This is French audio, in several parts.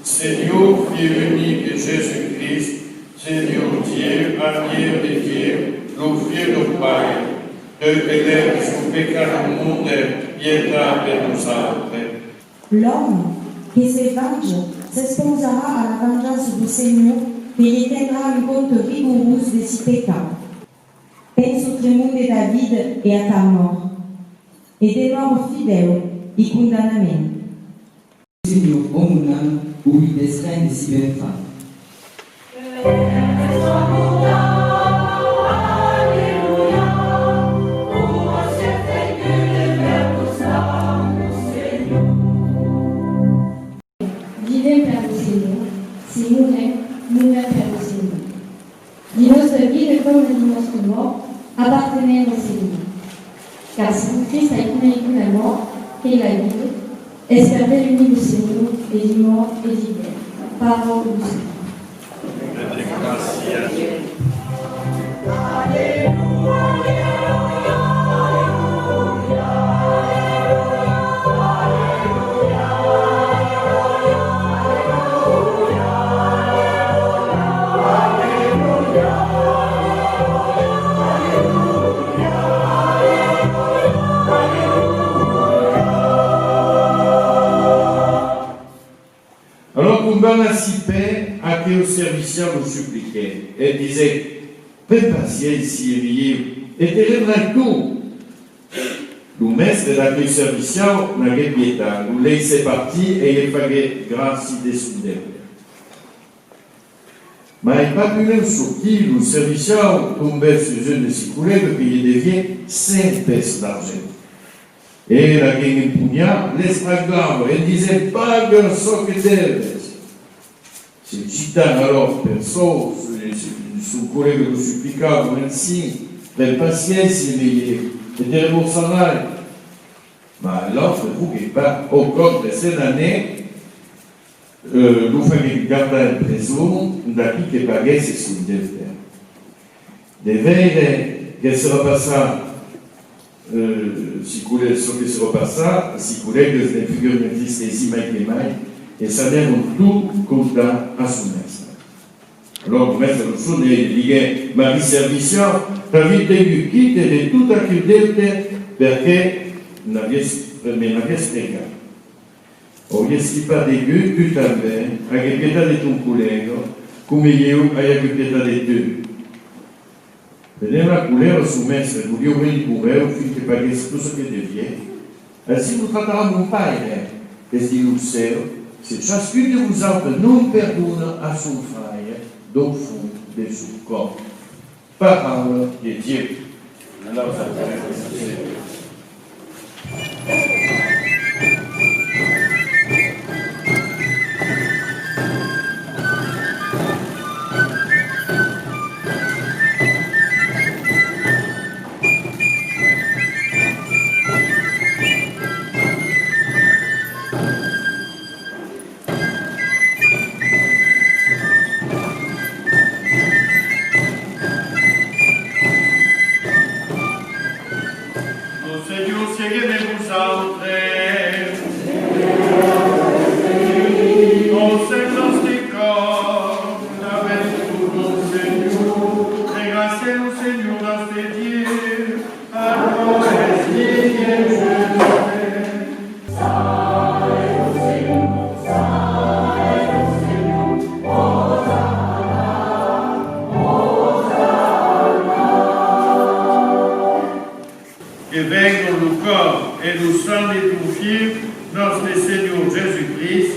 Seigneur, Fils unique de Jésus-Christ, Seigneur Dieu, avenir de Dieu, le Fils du Père, de élève son péché au monde, pietà per nous autres. L'homme qui se venge s'esposera à la vengeance du Seigneur et il tiendra un compte rigoureux de ses péchés. Penso au trémolo de David et à ta mort, et des morts fidèles et condamnaments. Seigneur, homme, ou il destin de si belle femme. Vivez, Père du Seigneur, si nous-mêmes, Père du Seigneur. Dis notre vie comme notre mort appartenait au Seigneur. Car si Christ a écouté la mort et la vie, espérez l'uni du Seigneur et du mort et du bien. Parole du Seigneur. Alors, Kumbana Sipé a été au service nous suppliquait. Elle disait, fais patience, éveillé, et te rendra tout. Le maître de l'accueil service n'a pas piété. Nous laissons partir et il fallait grâce de son départ. Mais il n'a pas pu nous sortir, le service tombait sur une de ses collègues qui devient 5 pièces d'argent. Et la gang impugna l'estragave, elle disait pas que so che deve. C'est gitan alors, perso, son collègue nous supplicava, merci, per pazienza e per rimboursamento. Ma l'autre, vous qui pas au cours de cette année, nous faisons garder en prison, d'acquis qui pagait ses sous dette. Devait qu'elle se repassant. Si ce qui se repassa, si collègues des figures n'existent ici, et ça donne tout content à son maître. Alors, le maître nous sonne et dit, Marie Servition, t'avais dû quitter de tout accusé parce que n'avait spiegato. Oggi si fa di più, tu també, hai pietà di tuo collega, come io hai pietà di te. Vedendo la colère soumettre, nous lui avons finché pagasse tutto ciò che devait. Ainsi nous tratterons mon Père, et si nous servons, si chacun de vous autres non perdonne à son frère, dans le fond de son corps. Parole de Dieu. Que venga le corps et le sang de ton Fils, notre Seigneur Jésus-Christ,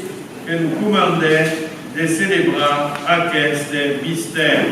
que nous commandons de célébrer à ce mystère.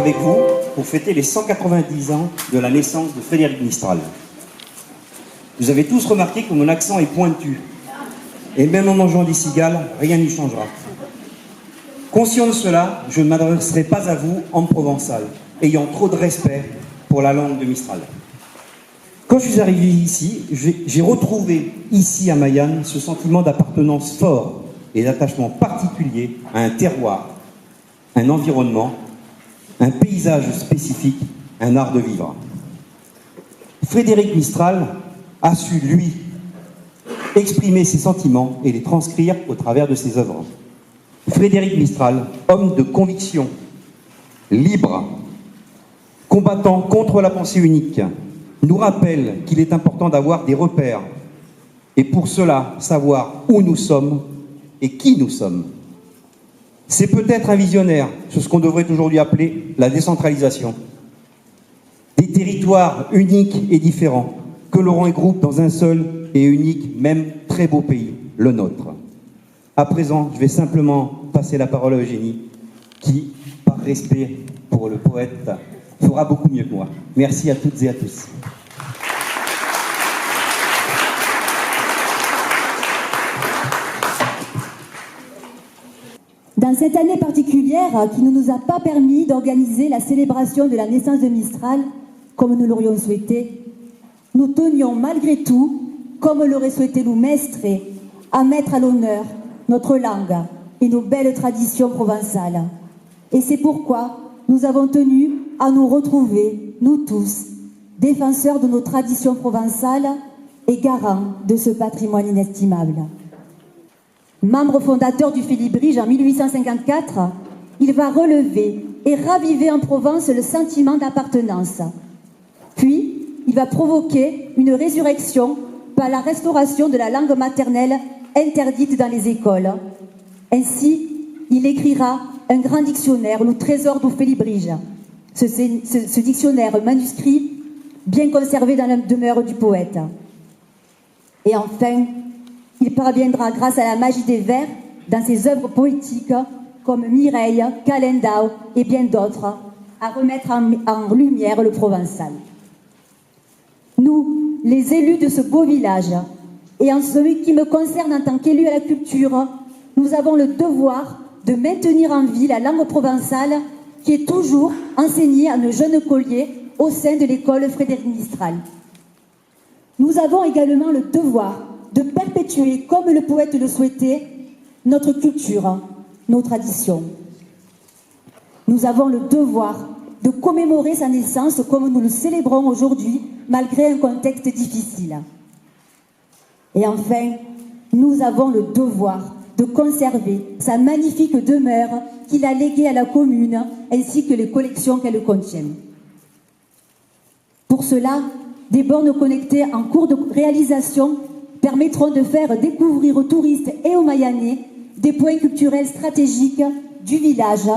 avec vous pour fêter les 190 ans de la naissance de Frédéric Mistral. Vous avez tous remarqué que mon accent est pointu. Et même en mangeant des cigales, rien n'y changera. Conscient de cela, je ne m'adresserai pas à vous en provençal, ayant trop de respect pour la langue de Mistral. Quand je suis arrivé ici, j'ai retrouvé ici à Mayenne ce sentiment d'appartenance fort et d'attachement particulier à un terroir, un environnement, un paysage spécifique, un art de vivre. Frédéric Mistral a su, lui, exprimer ses sentiments et les transcrire au travers de ses œuvres. Frédéric Mistral, homme de conviction, libre, combattant contre la pensée unique, nous rappelle qu'il est important d'avoir des repères et pour cela savoir où nous sommes et qui nous sommes. C'est peut-être un visionnaire sur ce qu'on devrait aujourd'hui appeler la décentralisation. Des territoires uniques et différents que l'on regroupe dans un seul et unique, même très beau pays, le nôtre. À présent, je vais simplement passer la parole à Eugénie, qui, par respect pour le poète, fera beaucoup mieux que moi. Merci à toutes et à tous. Dans cette année particulière qui ne nous a pas permis d'organiser la célébration de la naissance de Mistral comme nous l'aurions souhaité, nous tenions malgré tout, comme l'aurait souhaité le maître, à mettre à l'honneur notre langue et nos belles traditions provençales. Et c'est pourquoi nous avons tenu à nous retrouver, nous tous, défenseurs de nos traditions provençales et garants de ce patrimoine inestimable. Membre fondateur du Félibrige en 1854, il va relever et raviver en Provence le sentiment d'appartenance. Puis, il va provoquer une résurrection par la restauration de la langue maternelle interdite dans les écoles. Ainsi, il écrira un grand dictionnaire, le Trésor du Félibrige. Ce dictionnaire manuscrit, bien conservé dans la demeure du poète. Et enfin, il parviendra, grâce à la magie des vers, dans ses œuvres poétiques, comme Mireille, Calendau et bien d'autres, à remettre en lumière le provençal. Nous, les élus de ce beau village, et en ce qui me concerne en tant qu'élu à la culture, nous avons le devoir de maintenir en vie la langue provençale qui est toujours enseignée à nos jeunes colliers au sein de l'école Frédéric Mistral. Nous avons également le devoir de perpétuer, comme le poète le souhaitait, notre culture, nos traditions. Nous avons le devoir de commémorer sa naissance comme nous le célébrons aujourd'hui, malgré un contexte difficile. Et enfin, nous avons le devoir de conserver sa magnifique demeure qu'il a léguée à la commune, ainsi que les collections qu'elle contient. Pour cela, des bornes connectées en cours de réalisation permettront de faire découvrir aux touristes et aux Mayennais des points culturels stratégiques du village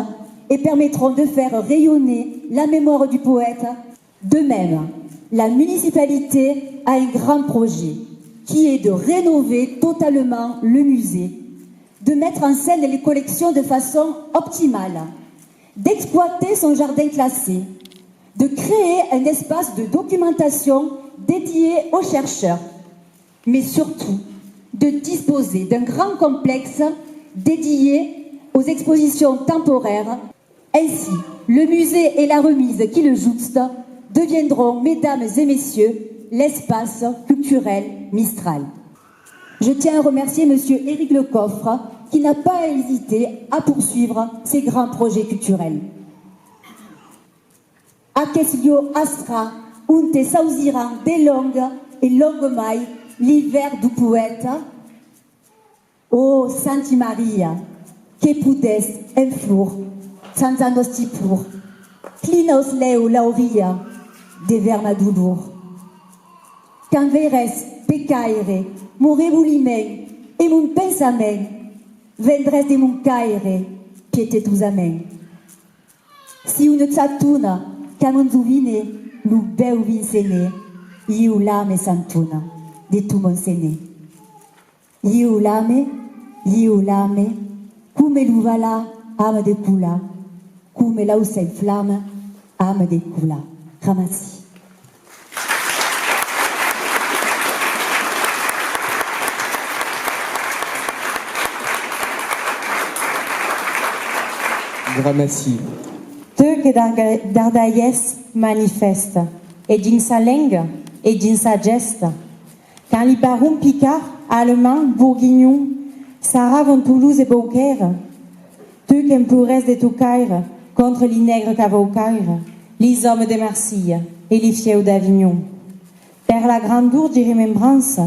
et permettront de faire rayonner la mémoire du poète. De même, la municipalité a un grand projet qui est de rénover totalement le musée, de mettre en scène les collections de façon optimale, d'exploiter son jardin classé, de créer un espace de documentation dédié aux chercheurs, mais surtout de disposer d'un grand complexe dédié aux expositions temporaires. Ainsi, le musée et la remise qui le jouxtent deviendront, mesdames et messieurs, l'espace culturel Mistral. Je tiens à remercier M. Éric Lecoffre, qui n'a pas hésité à poursuivre ces grands projets culturels. Aqueslio astra, unte sausiran de longue et longue maille, l'hiver du poète. O Santi Maria, que pudes en flor, senza nostri pur, clinos leu lauria, de vermadulur. Quand veres pecaire, mon rebulimen et mon pensament, vendres de mon caire, pietetosament. Si une tsatuna, quand on vine, nous beu vincene, iu lame santuna, de tout mon séné. Iu lame, come l'uvala, ame de cula, come l'ausel flamme, âme des Kula. Ramasi. Gramassi. Te que d'ardaies manifeste, et din sa langue, et din sa geste. Quand les barons picards, allemands, bourguignons, Sarah vont Toulouse et Beaucaire, te qu'en pourresse de Toucaire, contre les nègres cavaucaire, les hommes de Marseille et les fieux d'Avignon. Per la grandeur de remembrance,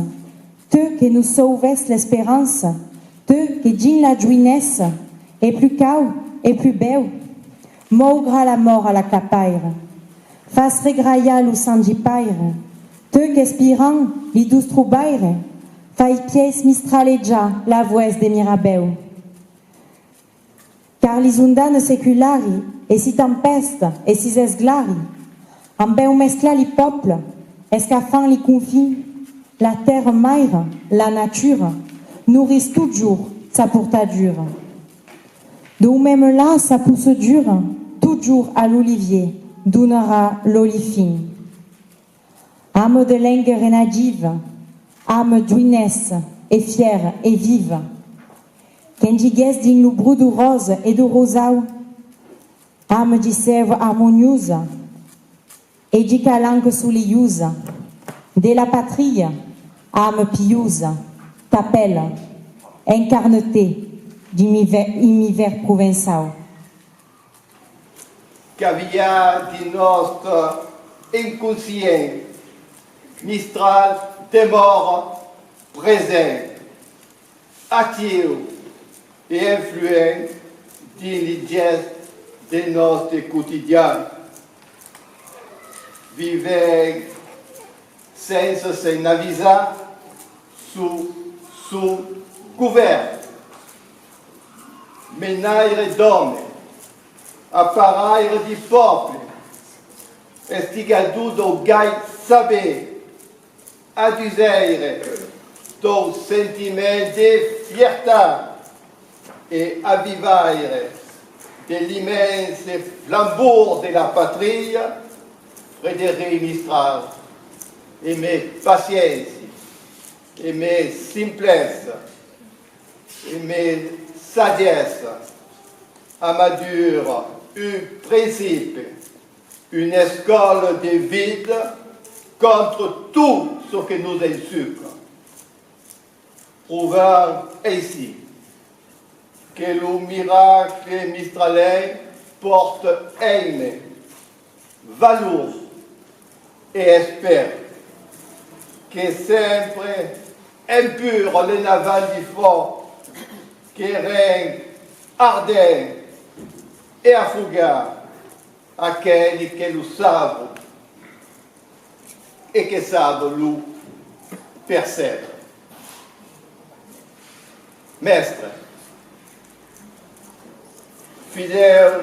te que nous sauvesse l'espérance, te que din la jouinesse, et plus cao et plus beau, mougra la mort à la capaire, fasse regraia lo sangipaire, te qu'espirant li douce troubaire, faille pièce mistralegia la voix de Mirabeu. Car les ondanes séculari, et si tempeste, et si esglari, en beu mescla li peuple, escafant li confins, la terre maire, la nature, nourrissent toujours sa pourtadure. D'où même là, sa pousse dure, toujours à l'olivier, donnera l'olifin. Âme de langue renadive, âme d'ouinesse, et fière et vive, qu'endigues din lo brou de rose et de rosau, âme de sève harmonieuse, et de calanque soleilleuse, de la patrie, âme pieuse, t'appelle, incarne-té, d'univers provençal. Caviar di nostre inconscient, Mistral des morts présent, actif et influent dans les gestes de notre quotidien. Vivant sans s'en aviser sous couvert. Menaire d'hommes, appareil du peuple, estigadou do gai saber, aduseire do sentiment de fierté et avivaire de l'immense flambeau de la patrie, Frédéric Mistral, aimez patience, aimez simplesse, aimez sagesse, amadure, un principe, une école de vide contre tout ce que nous insulte. Prouvant ainsi que le miracle mistralais porte haine, valeur et espère que sempre impur le naval du fond qui règne ardent et affouga aqueles que le savent et que savent le percebre. Mestre, fidèle,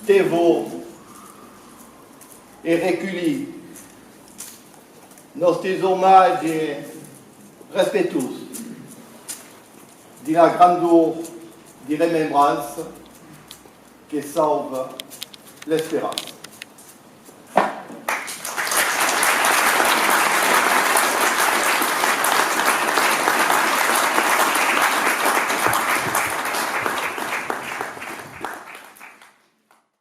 dévot et recueilli, nos hommages respectueux de la grandeur de remembrance qui sauve l'espérance.